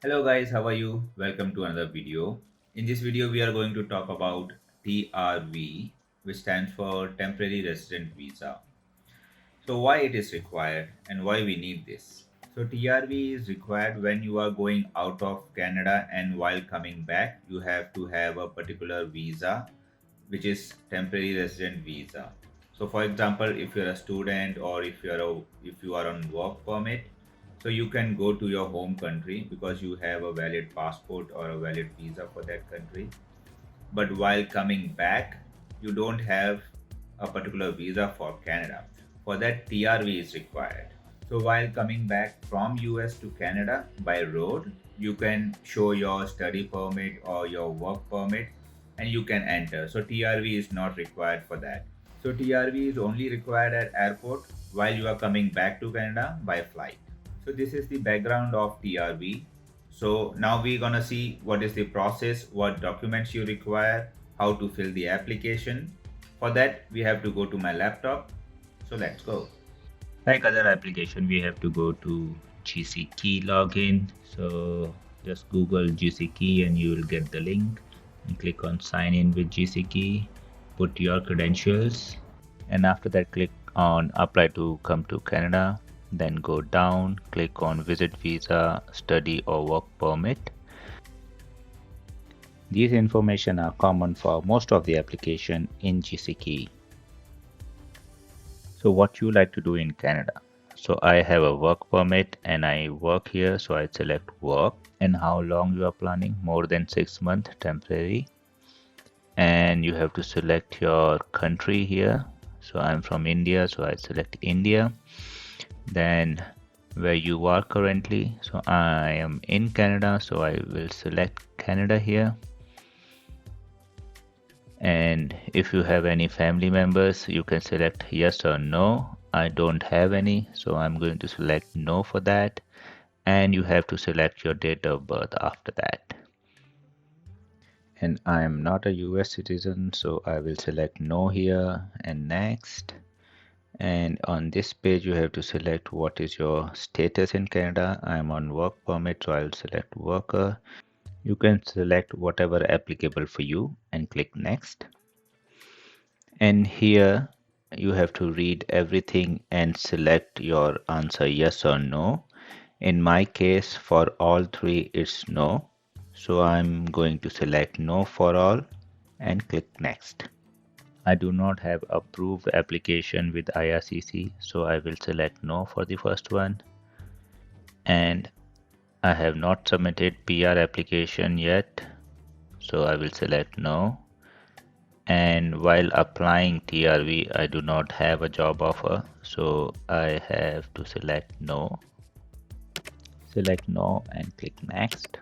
Hello guys, how are you? Welcome to another video. In this video, we are going to talk about TRV, which stands for Temporary Resident Visa. So why it is required and why we need this. So TRV is required when you are going out of Canada and while coming back, you have to have a particular visa, which is temporary resident visa. So for example, if you're a student or if you are on work permit, so you can go to your home country because you have a valid passport or a valid visa for that country. But while coming back, you don't have a particular visa for Canada. For that, TRV is required. So while coming back from US to Canada by road, you can show your study permit or your work permit and you can enter. So TRV is not required for that. So TRV is only required at airport while you are coming back to Canada by flight. So this is the background of TRV. So now we're gonna see what is the process, what documents you require, how to fill the application. For that, we have to go to my laptop. So let's go. Like other application, we have to go to GC Key login. So just Google GC Key and you will get the link. And click on sign in with GC Key. Put your credentials, and after that, click on apply to come to Canada. Then go down, click on visit visa, study or work permit. These information are common for most of the application in GCKey. So what you like to do in Canada? So I have a work permit and I work here, so I select work. And how long you are planning? More than 6 months temporary. And you have to select your country here. So I'm from India, so I select India. Then where you are currently, so I am in Canada, so I will select Canada here. And if you have any family members, you can select yes or no. I don't have any, so I'm going to select no for that. And you have to select your date of birth after that. And I am not a US citizen, so I will select no here and next. And on this page, you have to select what is your status in Canada. I'm on work permit, so I'll select worker. You can select whatever applicable for you and click next. And here you have to read everything and select your answer yes or no. In my case, for all three, it's no. So I'm going to select no for all and click next. I do not have approved application with IRCC, so I will select no for the first one. And I have not submitted PR application yet, so I will select no. And while applying TRV, I do not have a job offer, so I have to select no. Select no and click next.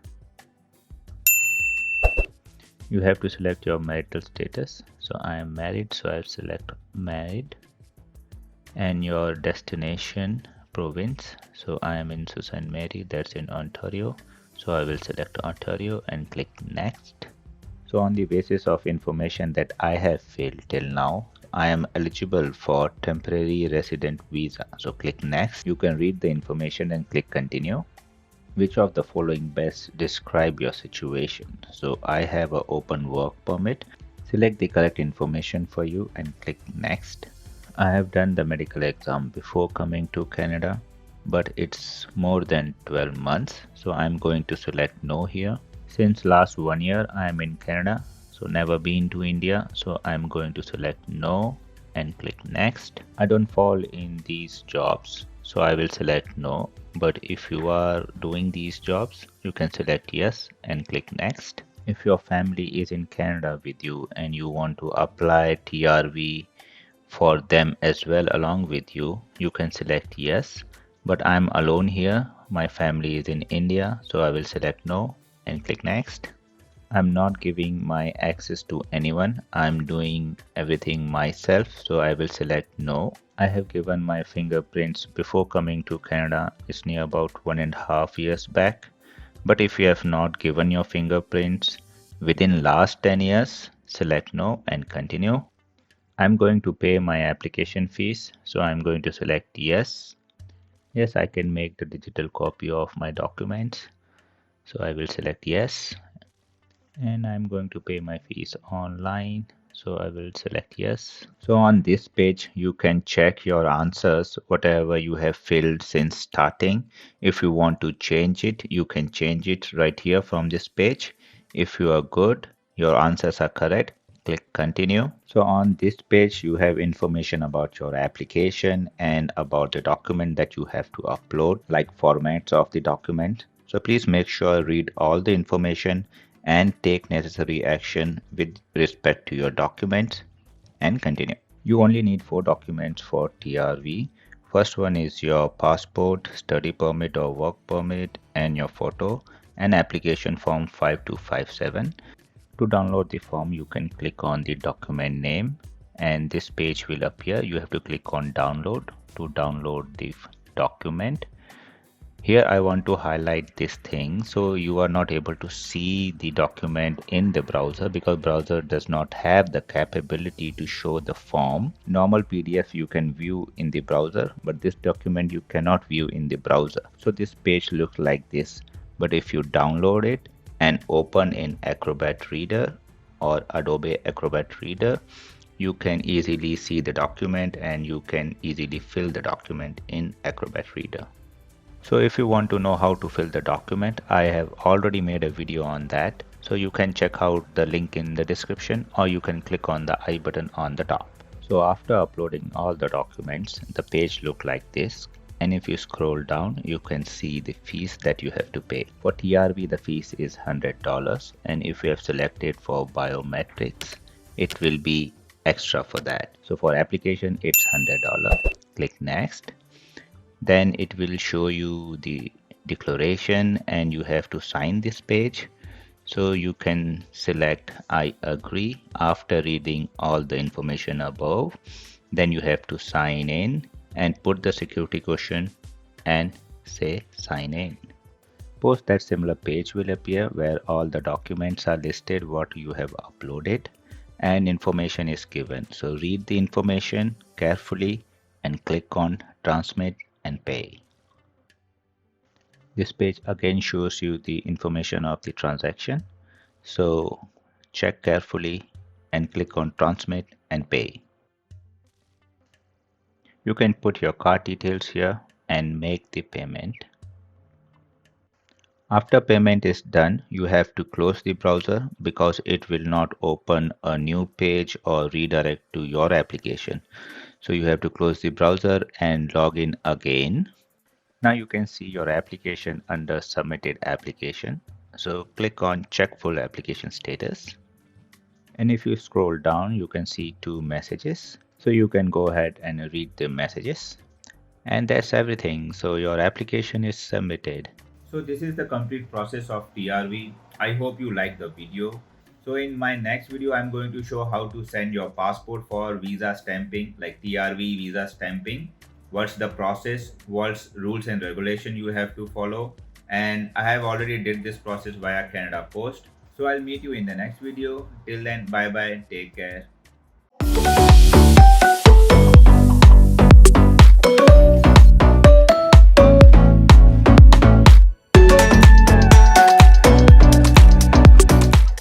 You have to select your marital status. So I am married, so I'll select married. And your destination province. So I am in Sault Ste. Marie, that's in Ontario. So I will select Ontario and click next. So on the basis of information that I have filled till now, I am eligible for temporary resident visa. So click next. You can read the information and click continue. Which of the following best describe your situation? So I have an open work permit. Select the correct information for you and click next. I have done the medical exam before coming to Canada, but it's more than 12 months. So I'm going to select no here. Since last 1 year, I am in Canada, so never been to India. So I'm going to select no and click next. I don't fall in these jobs, so I will select no. But if you are doing these jobs, you can select yes and click next. If your family is in Canada with you and you want to apply TRV for them as well along with you, you can select yes. But I'm alone here. My family is in India, so I will select no and click next. I'm not giving my access to anyone. I'm doing everything myself, so I will select no. I have given my fingerprints before coming to Canada. It's near about 1.5 years back. But if you have not given your fingerprints within last 10 years, select no and continue. I'm going to pay my application fees, so I'm going to select yes. Yes, I can make the digital copy of my documents. So I will select yes, and I'm going to pay my fees online. So I will select yes. So on this page, you can check your answers, whatever you have filled since starting. If you want to change it, you can change it right here from this page. If you are good, your answers are correct, click continue. So on this page, you have information about your application and about the document that you have to upload, like formats of the document. So please make sure read all the information and take necessary action with respect to your documents and continue. You only need 4 documents for TRV. First one is your passport, study permit or work permit, and your photo, and application form 5257. To download the form, you can click on the document name and this page will appear. You have to click on download to download the document. Here I want to highlight this thing, so you are not able to see the document in the browser because browser does not have the capability to show the form. Normal PDF you can view in the browser, but this document you cannot view in the browser. So this page looks like this, but if you download it and open in Acrobat Reader or Adobe Acrobat Reader, you can easily see the document and you can easily fill the document in Acrobat Reader. So if you want to know how to fill the document, I have already made a video on that. So you can check out the link in the description or you can click on the I button on the top. So after uploading all the documents, the page look like this. And if you scroll down, you can see the fees that you have to pay. For TRV, the fees is $100. And if you have selected for biometrics, it will be extra for that. So for application, it's $100. Click next. Then it will show you the declaration and you have to sign this page. So you can select I agree after reading all the information above. Then you have to sign in and put the security question and say sign in. Post that similar page will appear where all the documents are listed what you have uploaded and information is given. So read the information carefully and click on transmit and pay. This page again shows you the information of the transaction. So check carefully and click on transmit and pay. You can put your card details here and make the payment. After payment is done, you have to close the browser because it will not open a new page or redirect to your application. So you have to close the browser and log in again. Now you can see your application under submitted application. So click on check full application status. And if you scroll down, you can see 2 messages. So you can go ahead and read the messages. And that's everything. So your application is submitted. So this is the complete process of TRV. I hope you like the video. So in my next video, I'm going to show how to send your passport for visa stamping, like TRV visa stamping. What's the process, what's rules and regulation you have to follow. And I have already did this process via Canada Post. So I'll meet you in the next video. Till then, bye bye, take care.